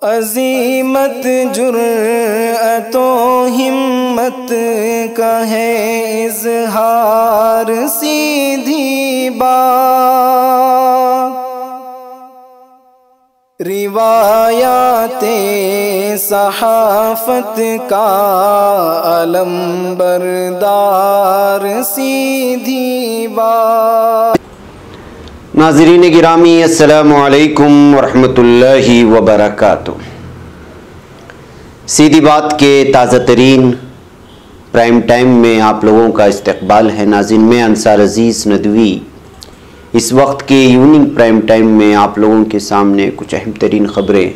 अज़ीमत जुर्अतो हिम्मत का है इज़हार सीधी बात। रिवायाते सहाफ़त का अलम बरदार सीधी बात। नाज़रीन गिरामी अस्सलामु अलैकुम वरहमतुल्लाहि वबरकातुह। सीधी बात के ताज़ा तरीन प्राइम टाइम में आप लोगों का इस्तकबाल है। नाज़रीन, मैं अंसार अज़ीज़ नदवी इस वक्त के इवनिंग प्राइम टाइम में आप लोगों के सामने कुछ अहम तरीन ख़बरें,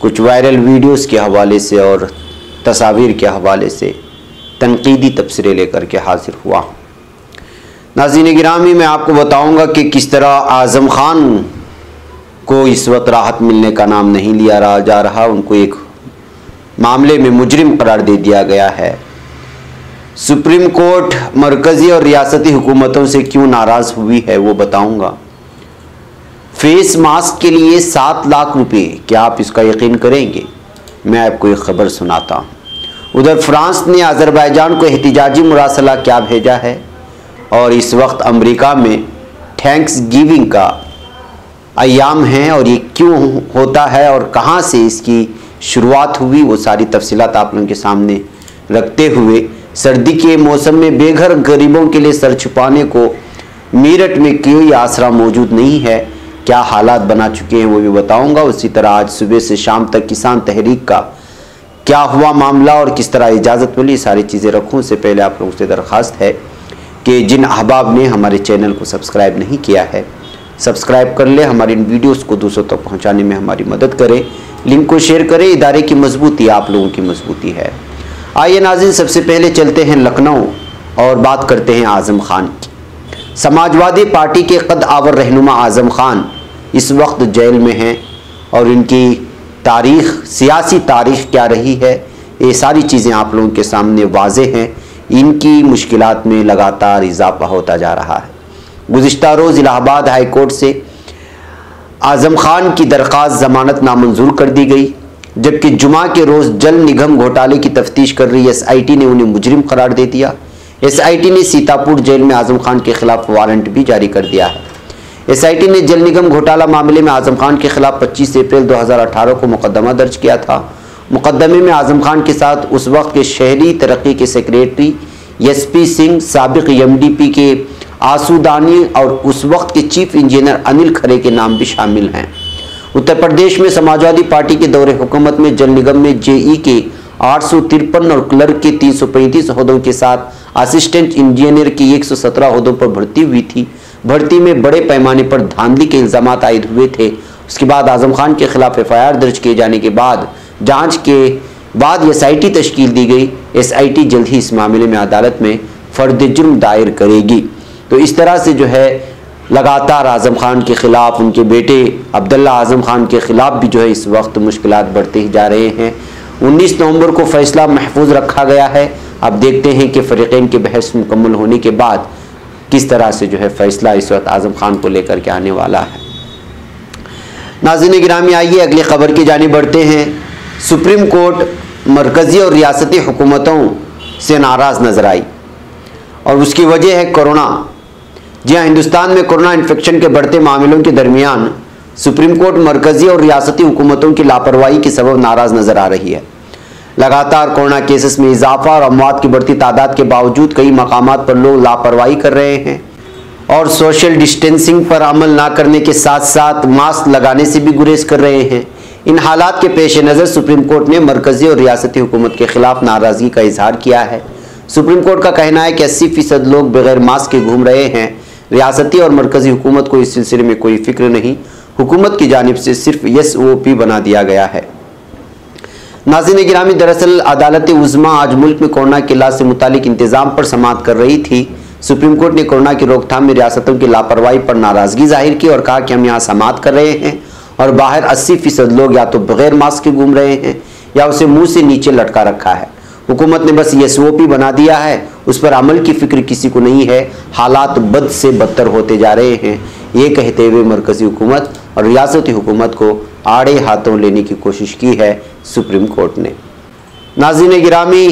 कुछ वायरल वीडियोस के हवाले से और तस्वीर के हवाले से तनकीदी तबसरे लेकर के हाजिर हुआ हूँ। नाज़रीन गिरामी, मैं आपको बताऊंगा कि किस तरह आज़म ख़ान को इस वक्त राहत मिलने का नाम नहीं लिया जा रहा। उनको एक मामले में मुजरिम करार दे दिया गया है। सुप्रीम कोर्ट मरकज़ी और रियासती हुकूमतों से क्यों नाराज़ हुई है वो बताऊंगा। फेस मास्क के लिए 7 लाख रुपए, क्या आप इसका यकीन करेंगे? मैं आपको एक ख़बर सुनाता हूँ। उधर फ्रांस ने अज़रबैजान को एहतिजाजी मुरासला क्या भेजा है, और इस वक्त अमेरिका में थैंक्स गिविंग का अयाम है और ये क्यों होता है और कहाँ से इसकी शुरुआत हुई, वो सारी तफसीलात आप लोगों के सामने रखते हुए सर्दी के मौसम में बेघर गरीबों के लिए सर छुपाने को मेरठ में कोई आसरा मौजूद नहीं है, क्या हालात बना चुके हैं वो भी बताऊंगा। उसी तरह आज सुबह से शाम तक किसान तहरीक का क्या हुआ मामला और किस तरह इजाज़त मिली, सारी चीज़ें रखूँ। उससे पहले आप लोगों से दरख्वास्त है कि जिन अहबाब ने हमारे चैनल को सब्सक्राइब नहीं किया है सब्सक्राइब कर ले, हमारे इन वीडियोस को दूसरों तक पहुंचाने में हमारी मदद करें, लिंक को शेयर करें। इदारे की मजबूती आप लोगों की मजबूती है। आइए नाज़रीन, सबसे पहले चलते हैं लखनऊ और बात करते हैं आज़म ख़ान की। समाजवादी पार्टी के कद आवर रहनुमा आज़म ख़ान इस वक्त जेल में हैं और इनकी तारीख़, सियासी तारीख़ क्या रही है, ये सारी चीज़ें आप लोगों के सामने वाज़ेह हैं। इनकी मुश्किलात में लगातार इजाफा होता जा रहा है। गुज़िश्ता रोज़ इलाहाबाद हाई कोर्ट से आज़म ख़ान की दरख्वास्त ज़मानत नामंजूर कर दी गई, जबकि जुमा के रोज़ जल निगम घोटाले की तफ्तीश कर रही SIT ने उन्हें मुजरिम करार दे दिया। SIT ने सीतापुर जेल में आज़म ख़ान के खिलाफ वारंट भी जारी कर दिया है। SIT ने जल निगम घोटाला मामले में आज़म ख़ान के खिलाफ 25 अप्रैल 2018 को मुकदमा दर्ज किया था। मुकदमे में आज़म ख़ान के साथ उस वक्त के शहरी तरक्की के सेक्रेटरी SP सिंह, साबिक MDP के आसूदानी और उस वक्त के चीफ इंजीनियर अनिल खरे के नाम भी शामिल हैं। उत्तर प्रदेश में समाजवादी पार्टी के दौरे हुकूमत में जल निगम में JE के 853 और क्लर्क के 335 ओहदों के साथ असिस्टेंट इंजीनियर की 117 ओहदों पर भर्ती हुई थी। भर्ती में बड़े पैमाने पर धांधली के इल्ज़ाम आयद हुए थे। उसके बाद आज़म ख़ान के खिलाफ FIR दर्ज किए जाने के बाद जांच के बाद SIT तश्कील दी गई। SIT जल्द ही इस मामले में अदालत में फ़र्द जुर्म दायर करेगी। तो इस तरह से जो है लगातार आज़म ख़ान के ख़िलाफ़, उनके बेटे अब्दुल्ला आज़म ख़ान के ख़िलाफ़ भी जो है इस वक्त मुश्किलात बढ़ते ही जा रहे हैं। 19 नवंबर को फ़ैसला महफूज रखा गया है। अब देखते हैं कि फ़रीक़ैन की बहस मुकम्मल होने के बाद किस तरह से जो है फ़ैसला इस वक्त आज़म ख़ान को लेकर के आने वाला है। नाज़रीन गिरामी, आइए अगली ख़बर की जानिब बढ़ते हैं। सुप्रीम कोर्ट मरकज़ी और रियासती हुकूमतों से नाराज़ नज़र आई और उसकी वजह है कोरोना। जी हाँ, हिंदुस्तान में कोरोना इन्फेक्शन के बढ़ते मामलों के दरमियान सुप्रीम कोर्ट मरकज़ी और रियासती हुकूमतों की लापरवाही के सबब नाराज़ नज़र आ रही है। लगातार कोरोना केसेस में इजाफा और अमवात की बढ़ती तादाद के बावजूद कई मकामात पर लोग लापरवाही कर रहे हैं और सोशल डिस्टेंसिंग पर अमल ना करने के साथ साथ मास्क लगाने से भी गुरेज कर रहे हैं। इन हालात के पेश नज़र सुप्रीम कोर्ट ने मरकज़ी और रियासती हुकूमत के खिलाफ नाराज़गी का इजहार किया है। सुप्रीम कोर्ट का कहना है कि 80% लोग बगैर मास्क के घूम रहे हैं। रियासती और मरकज़ी हुकूमत को इस सिलसिले में कोई फिक्र नहीं, हुकूमत की जानिब से सिर्फ SOP बना दिया गया है। नाज़रीन गिरामी, दरअसल अदालत उज़्मा आज मुल्क में कोरोना के इलाज से मुतालिक इंतज़ाम पर समाअत कर रही थी। सुप्रीम कोर्ट ने कोरोना की रोकथाम में रियासतों की लापरवाही पर नाराज़गी जाहिर की और कहा कि हम यहाँ समाअत कर रहे हैं और बाहर 80% लोग या तो बगैर मास्क के घूम रहे हैं या उसे मुंह से नीचे लटका रखा है। हुकूमत ने बस SOP बना दिया है, उस पर अमल की फिक्र किसी को नहीं है। हालात बद से बदतर होते जा रहे हैं, ये कहते हुए मरकज़ी हुकूमत और रियासती हुकूमत को आड़े हाथों लेने की कोशिश की है सुप्रीम कोर्ट ने। नाज़रीन गिरामी,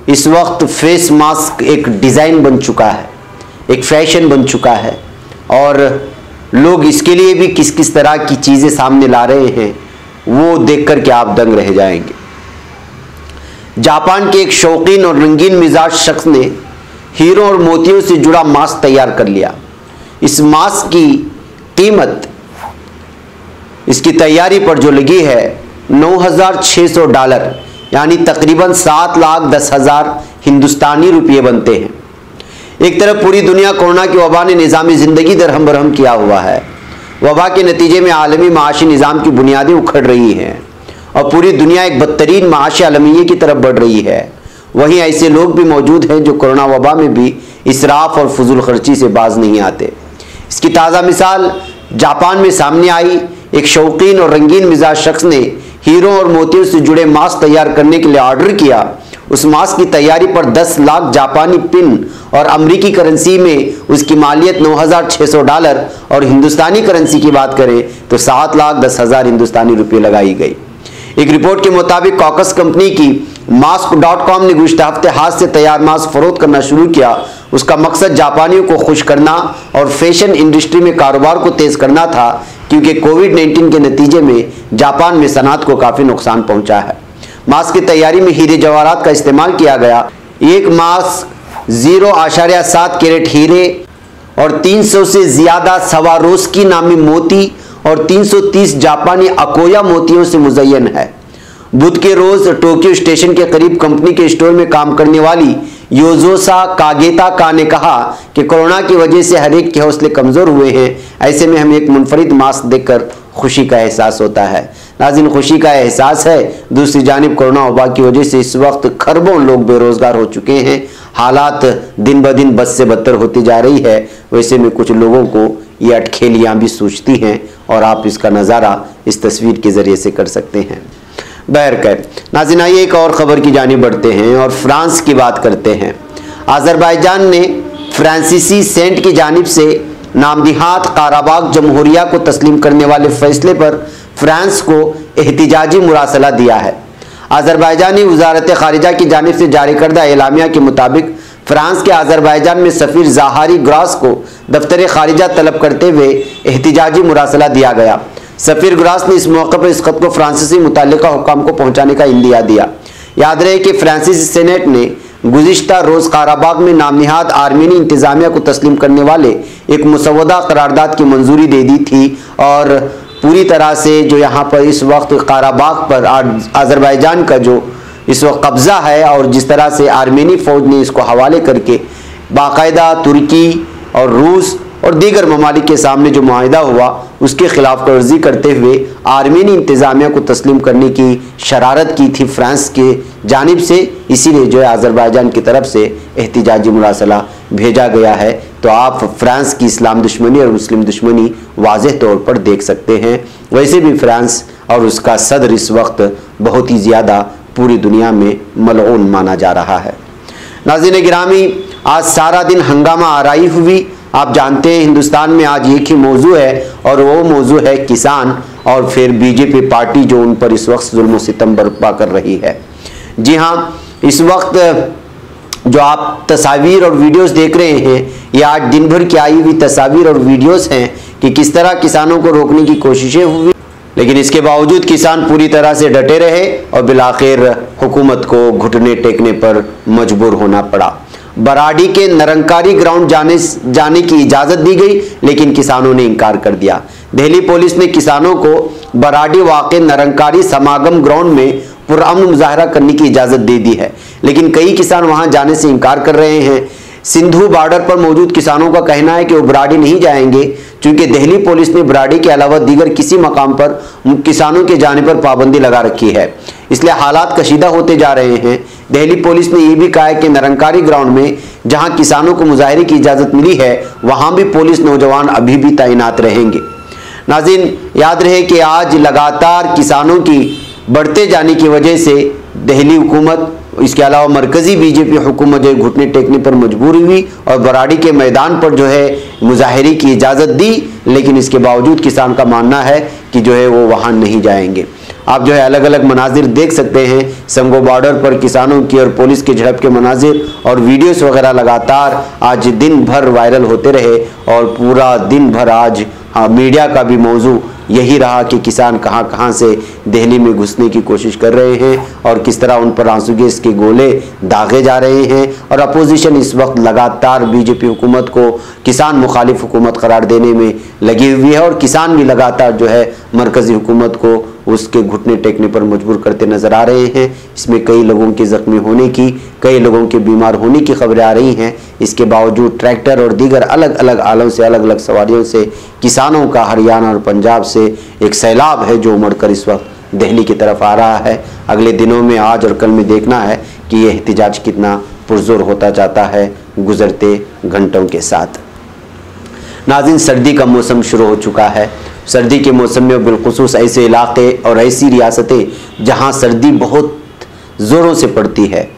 इस वक्त फेस मास्क एक डिज़ाइन बन चुका है, एक फैशन बन चुका है और लोग इसके लिए भी किस किस तरह की चीज़ें सामने ला रहे हैं वो देखकर के आप दंग रह जाएंगे। जापान के एक शौकीन और रंगीन मिजाज शख्स ने हीरों और मोतियों से जुड़ा मास्क तैयार कर लिया। इस मास्क की कीमत इसकी तैयारी पर जो लगी है $9,600, यानी तकरीबन 7,10,000 हिंदुस्तानी रुपये बनते हैं। एक तरफ पूरी दुनिया कोरोना की वबा ने निज़ामी ज़िंदगी दरहम बरहम किया हुआ है। वबा के नतीजे में आलमी माशी निज़ाम की बुनियादें उखड़ रही हैं और पूरी दुनिया एक बदतरीन माशी आलमिये की तरफ बढ़ रही है। वहीं ऐसे लोग भी मौजूद हैं जो कोरोना वबा में भी इसराफ और फजूल खर्ची से बाज नहीं आते। इसकी ताज़ा मिसाल जापान में सामने आई। एक शौकीन और रंगीन मिजाज शख्स ने हीरों और मोतियों से जुड़े मास्क तैयार करने के लिए ऑर्डर किया। उस मास्क की तैयारी पर 10 लाख जापानी पिन और अमरीकी करेंसी में उसकी मालियत $9,600 और हिंदुस्तानी करेंसी की बात करें तो 7,10,000 हिंदुस्तानी रुपये लगाई गई। एक रिपोर्ट के मुताबिक कॉकस कंपनी की mask.com ने गुज़िश्ता हफ्ते हाथ से तैयार मास्क फरोख्त करना शुरू किया। उसका मकसद जापानियों को खुश करना और फैशन इंडस्ट्री में कारोबार को तेज करना था, क्योंकि कोविड-19 के नतीजे में जापान में सनअत को काफ़ी नुकसान पहुंचा है। मास्क की तैयारी में हीरे जवाहरात का इस्तेमाल किया गया। एक मास्क 0.7 कैरेट हीरे और 300 से ज़्यादा सवारोस्की नामी मोती और 330 जापानी अकोया मोतियों से मुज़य्यन है। बुध के रोज टोक्यो स्टेशन के करीब कंपनी के स्टोर में काम करने वाली योजोसा कागेता का ने कहा कि कोरोना की वजह से हर एक के हौसले कमज़ोर हुए हैं। ऐसे में हमें एक मुनफरिद मास्क देखकर खुशी का एहसास होता है। नाज़रीन, खुशी का एहसास है। दूसरी जानिब कोरोना वबा की वजह से इस वक्त खरबों लोग बेरोज़गार हो चुके हैं। हालात दिन ब दिन बद से बदतर होती जा रही है। वैसे में कुछ लोगों को ये अटखेलियाँ भी सूझती हैं और आप इसका नज़ारा इस तस्वीर के ज़रिए से कर सकते हैं। बहरकैफ नाज़रीन, आइए एक और ख़बर की जानिब बढ़ते हैं और फ्रांस की बात करते हैं। अज़रबैजान ने फ्रांसीसी सेंट की जानिब से नामनिहाद काराबाग जमहूरिया को तस्लीम करने वाले फैसले पर फ्रांस को एहतिजाजी मुरासला दिया है। अज़रबैजानी वज़ारत ख़ारिजा की जानिब से जारी करदा एलामिया के मुताबिक फ्रांस के अज़रबैजान में सफ़ीर ज़ाहारी ग्रास को दफ्तर ख़ारिजा तलब करते हुए एहतिजाजी मुरासला दिया गया। सफ़ीर ग्रास ने इस मौके पर इस खत को फ्रांसीसी मुतल्लिका हुकाम को पहुँचाने का इंदिया दिया। याद रहे कि फ्रांसीसी सेनेट ने गुज़िश्ता रोज़ काराबाग में नामनिहाद आर्मीनी इंतज़ामिया को तस्लीम करने वाले एक मुसवदा करारदाद की मंजूरी दे दी थी और पूरी तरह से जो यहाँ पर इस वक्त काराबाग पर अज़रबैजान का जो इस वक्त कब्ज़ा है और जिस तरह से आर्मेनी फ़ौज ने इसको हवाले करके बाकायदा तुर्की और रूस और दीगर ममालिक के सामने जो मुआहिदा हुआ उसके खिलाफ वर्जी करते हुए आर्मेनी इंतज़ामिया को तस्लीम करने की शरारत की थी फ्रांस के जानिब से। इसीलिए जो है अज़रबैजान की तरफ से एहतिजाजी मुरासला भेजा गया है। तो आप फ्रांस की इस्लाम दुश्मनी और मुस्लिम दुश्मनी वाज़ेह तौर पर देख सकते हैं। वैसे भी फ्रांस और उसका सदर इस वक्त बहुत ही ज़्यादा पूरी दुनिया में मलऊन माना जा रहा है। नाज़रीन गिरामी, आज सारा दिन हंगामा आराई हुई। आप जानते हैं हिंदुस्तान में आज एक ही मौजू है और वो मौजू है किसान और फिर बीजेपी पार्टी जो उन पर इस वक्त जुल्म सितम बर्पा कर रही है। जी हाँ, इस वक्त जो आप तस्वीर और वीडियोस देख रहे हैं ये आज दिन भर की आई हुई तस्वीर और वीडियोस हैं कि किस तरह किसानों को रोकने की कोशिशें हुई, लेकिन इसके बावजूद किसान पूरी तरह से डटे रहे और बिलाखिर हुकूमत को घुटने टेकने पर मजबूर होना पड़ा। बराडी के निरंकारी ग्राउंड जाने की इजाज़त दी गई, लेकिन किसानों ने इनकार कर दिया। दिल्ली पुलिस ने किसानों को बराडी वाक़े निरंकारी समागम ग्राउंड में पुरअमन मुजाहरा करने की इजाज़त दे दी है, लेकिन कई किसान वहां जाने से इनकार कर रहे हैं। सिंधु बॉर्डर पर मौजूद किसानों का कहना है कि वो बराडी नहीं जाएंगे, क्योंकि दिल्ली पुलिस ने बराडी के अलावा दीगर किसी मकाम पर किसानों के जाने पर पाबंदी लगा रखी है, इसलिए हालात कशीदा होते जा रहे हैं। दिल्ली पुलिस ने यह भी कहा है कि निरंकारी ग्राउंड में जहां किसानों को मुजाहरे की इजाज़त मिली है वहां भी पुलिस नौजवान अभी भी तैनात रहेंगे। नाज़रीन, याद रहे कि आज लगातार किसानों की बढ़ते जाने की वजह से दिल्ली हुकूमत, इसके अलावा मरकज़ी बीजेपी हुकूमत जो घुटने टेकने पर मजबूर हुई और बराडी के मैदान पर जो है मुजाहरे की इजाज़त दी, लेकिन इसके बावजूद किसान का मानना है कि जो है वो वहाँ नहीं जाएंगे। आप जो है अलग अलग मनाजिर देख सकते हैं, संगो बॉर्डर पर किसानों की और पुलिस की झड़प के मनाजिर और वीडियोस वगैरह लगातार आज दिन भर वायरल होते रहे और पूरा दिन भर आज मीडिया का भी मौजू यही रहा कि किसान कहां कहां से दिल्ली में घुसने की कोशिश कर रहे हैं और किस तरह उन पर आंसू गैस के गोले दागे जा रहे हैं। और अपोजिशन इस वक्त लगातार बीजेपी हुकूमत को किसान मुखालिफ हुकूमत करार देने में लगी हुई है और किसान भी लगातार जो है मरकजी हुकूमत को उसके घुटने टेकने पर मजबूर करते नजर आ रहे हैं। इसमें कई लोगों के जख्मी होने की, कई लोगों के बीमार होने की खबरें आ रही हैं। इसके बावजूद ट्रैक्टर और दीगर अलग अलग आलों से, अलग अलग सवारियों से किसानों का हरियाणा और पंजाब से एक सैलाब है जो उमड़ कर इस वक्त दिल्ली की तरफ आ रहा है। अगले दिनों में, आज और कल में देखना है कि यह एहतिजाज कितना पुरजोर होता जाता है गुजरते घंटों के साथ। नाज़रीन, सर्दी का मौसम शुरू हो चुका है। सर्दी के मौसम में बिलखुसूस ऐसे इलाके और ऐसी रियासतें जहां सर्दी बहुत ज़ोरों से पड़ती है,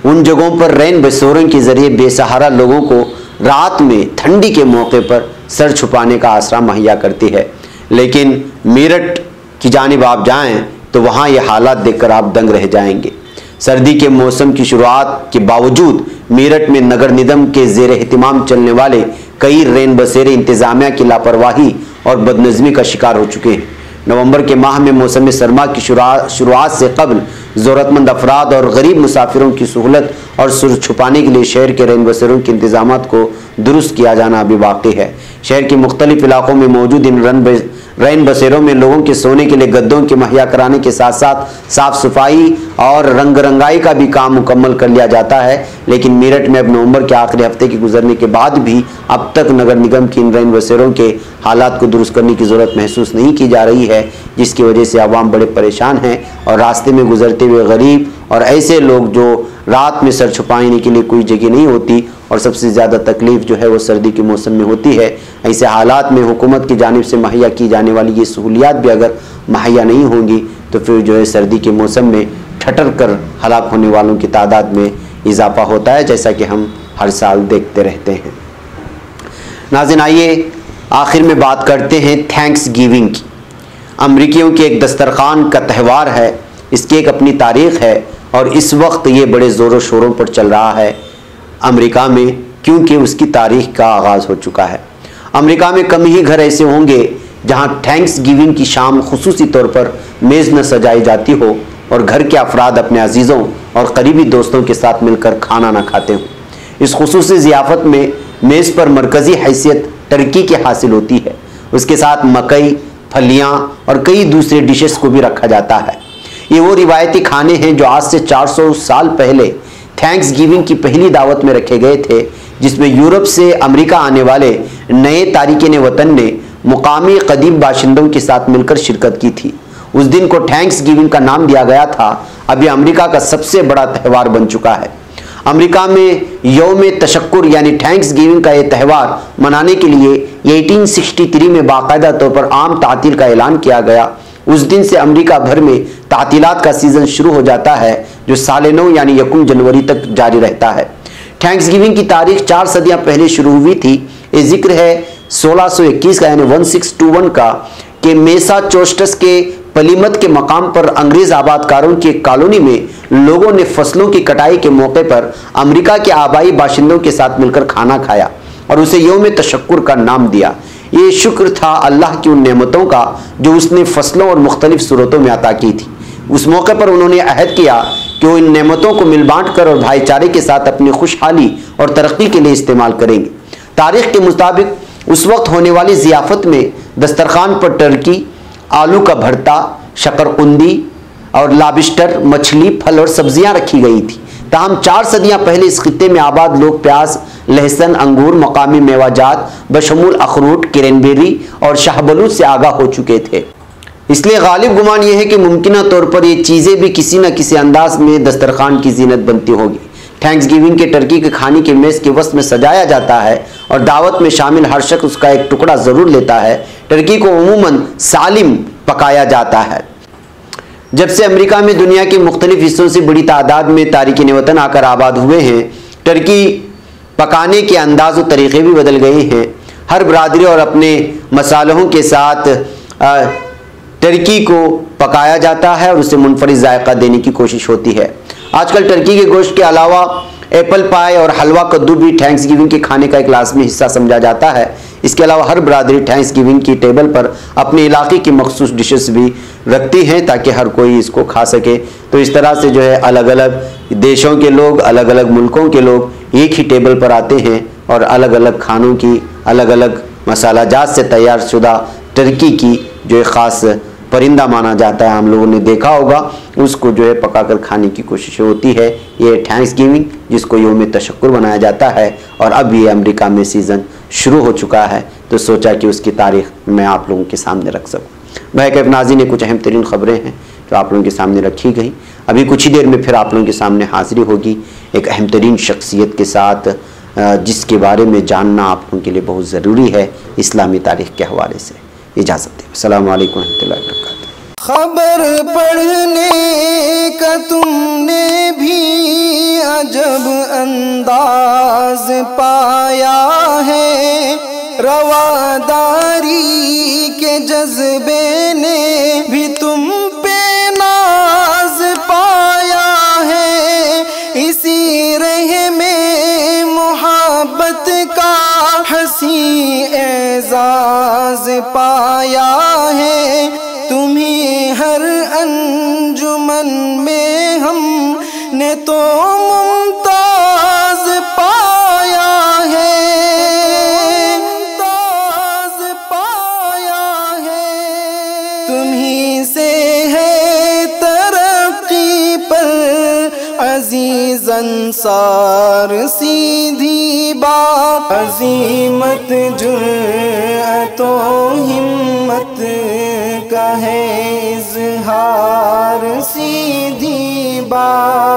उन जगहों पर रैन बसेरों के ज़रिए बेसहारा लोगों को रात में ठंडी के मौके पर सर छुपाने का आसरा मुहैया करती है। लेकिन मेरठ की जानिब आप जाएं तो वहाँ ये हालात देखकर आप दंग रह जाएंगे। सर्दी के मौसम की शुरुआत के बावजूद मेरठ में नगर निगम के ज़ेर एहतिमाम चलने वाले कई रैन बसेरे इंतज़ामिया की लापरवाही और बदनज़मी का शिकार हो चुके हैं। नवंबर के माह में मौसम सरमा की शुरुआत से कबल ज़रूरतमंद अफराद और गरीब मुसाफिरों की सहूलत और सुर छुपाने के लिए शहर के रैन बसेरों के इंतजामात को दुरुस्त किया जाना अभी बाकी है। शहर के मुख्तलिफ इलाकों में मौजूद इन रैन बसेरों में लोगों के सोने के लिए गद्दों के मुहैया कराने के साथ साथ साफ सफाई और रंग रंगाई का भी काम मुकम्मल कर लिया जाता है। लेकिन मेरठ में अब नवंबर के आखिरी हफ्ते के गुजरने के बाद भी अब तक नगर निगम की इन रैन बसेरों के हालात को दुरुस्त करने की ज़रूरत महसूस नहीं की जा रही है, जिसकी वजह से आवाम बड़े परेशान हैं और रास्ते में गुजरते हुए गरीब और ऐसे लोग जो रात में सर छुपाने के लिए कोई जगह नहीं होती और सबसे ज़्यादा तकलीफ जो है वो सर्दी के मौसम में होती है। ऐसे हालात में हुकूमत की जानिब से मुहैया की जाने वाली ये सहूलियात भी अगर मुहैया नहीं होंगी तो फिर जो है सर्दी के मौसम में ठटर कर हलाक होने वालों की तादाद में इजाफा होता है, जैसा कि हम हर साल देखते रहते हैं। नाज़रीन, आइए आखिर में बात करते हैं थैंक्स गिविंग की। अमरीकियों के एक दस्तरखान का त्यौहार है, इसकी एक अपनी तारीख़ है और इस वक्त ये बड़े ज़ोरों शोरों पर चल रहा है अमेरिका में, क्योंकि उसकी तारीख़ का आगाज़ हो चुका है। अमेरिका में कम ही घर ऐसे होंगे जहां थैंक्स गिविंग की शाम खुसूसी तौर पर मेज़ न सजाई जाती हो और घर के अफराद अपने अजीज़ों और करीबी दोस्तों के साथ मिलकर खाना न खाते हों। इस खुसूसी ज़ियाफ़त में मेज़ पर मरकज़ी हैसियत टर्की की हासिल होती है। उसके साथ मकई, फलियाँ और कई दूसरे डिशेस को भी रखा जाता है। ये वो रिवायती खाने हैं जो आज से 400 साल पहले थैंक्स गिविंग की पहली दावत में रखे गए थे, जिसमें यूरोप से अमेरिका आने वाले नए तारिकीन वतन ने मुकामी कदीम बाशिंदों के साथ मिलकर शिरकत की थी। उस दिन को थैंक्स गिविंग का नाम दिया गया था। अभी अमेरिका का सबसे बड़ा त्यौहार बन चुका है। अमेरिका में यौम तशक्कुर यानी थैंक्स गिविंग का ये त्यौहार मनाने के लिए 1863 में बाकायदा तौर पर आम तातील का ऐलान किया गया। उस दिन से अमेरिका भर में तातीलात का सीज़न शुरू हो जाता है, जो साल नौ यानी 1 जनवरी तक जारी रहता है। थैंक्स गिविंग की तारीख 4 सदियां पहले शुरू हुई थी। ये जिक्र है 1621 का यानी 1621 का कि मैसाचुसेट्स के प्लिमथ के मकाम पर अंग्रेज आबादकारों की एक कॉलोनी में लोगों ने फसलों की कटाई के मौके पर अमेरिका के आबाई बाशिंदों के साथ मिलकर खाना खाया और उसे यौम तशक्कुर का नाम दिया। ये शुक्र था अल्लाह की उन नेमतों का जो उसने फसलों और मुख्तलिफ सूरतों में अता की थी। उस मौके पर उन्होंने अहद किया कि वो इन नेमतों को मिल बांट कर और भाईचारे के साथ अपनी खुशहाली और तरक्की के लिए इस्तेमाल करेंगे। तारीख के मुताबिक उस वक्त होने वाली ज़ियाफ़त में दस्तरखान पर टर्की, आलू का भरता, शकरकंदी और लाबिस्टर, मछली, फल और सब्जियां रखी गई थी। ताहम 4 सदियां पहले इस खित्ते में आबाद लोग प्याज, लहसुन, अंगूर, मकामी मेवाजात बशमूल अखरूट, क्रैनबेरी और शाहबलूत से आगाह हो चुके थे। इसलिए गालिब गुमान यह है कि मुमकिन तौर पर ये चीज़ें भी किसी न किसी अंदाज में दस्तरखान की जीनत बनती होगी। थैंक्स गिविंग के टर्की के खाने के मेज़ के वस्त में सजाया जाता है और दावत में शामिल हर शख्स उसका एक टुकड़ा ज़रूर लेता है। टर्की को उमूमन सालिम पकाया जाता है। जब से अमेरिका में दुनिया के मुख्तलिफ हिस्सों से बड़ी तादाद में तारिकीन वतन आकर आबाद हुए हैं, टर्की पकाने के अंदाज़ और तरीक़े भी बदल गए हैं। हर बरादरी और अपने मसालों के साथ टर्की को पकाया जाता है और उसे मुनफरिद जायका देने की कोशिश होती है। आजकल टर्की के गोश्त के अलावा एप्पल पाई और हलवा कद्दू भी थैंक्स गिविंग के खाने का एक लाजमी हिस्सा समझा जाता है। इसके अलावा हर बरादरी थैंक्स गिविंग की टेबल पर अपने इलाके की मखसूस डिशेस भी रखती हैं ताकि हर कोई इसको खा सके। तो इस तरह से जो है अलग अलग देशों के लोग, अलग अलग मुल्कों के लोग एक ही टेबल पर आते हैं और अलग अलग खानों की, अलग अलग मसाला जात से तैयार शुदा टर्की की जो एक ख़ास परिंदा माना जाता है, हम लोगों ने देखा होगा, उसको जो है पकाकर खाने की कोशिश होती है। ये थैंक्स गिविंग जिसको यौम तशक्कुर बनाया जाता है और अब ये अमेरिका में सीज़न शुरू हो चुका है, तो सोचा कि उसकी तारीख़ मैं आप लोगों के सामने रख सकूँ। भाई कैफ नाज़रीन ने कुछ अहम तरीन ख़बरें हैं जो आप लोगों के सामने रखी गई। अभी कुछ ही देर में फिर आप लोगों के सामने हाज़िरी होगी एक अहम तरीन शख्सियत के साथ, जिसके बारे में जानना आप लोगों के लिए बहुत ज़रूरी है इस्लामी तारीख़ के हवाले से। इजाज़त दें। अस्सलामु अलैकुम रहमतुल्लाहि व बरकातुहू। खबर पढ़ने का तुमने भी अजब अंदाज पाया है, रवादारी के जज्बे ने भी तुम पे नाज पाया है, इसी रह में मोहब्बत का हंसी एजाज पाया है, तुम्हें हर अंजुमन में हमने तो मुमताज पाया है, मुमताज पाया है, तुम्हीं से है तरक्की पर अजीज अंसार सीधी बात, अजीमत जुर्अतो हिम्मत का है इज़हार सीधी बात।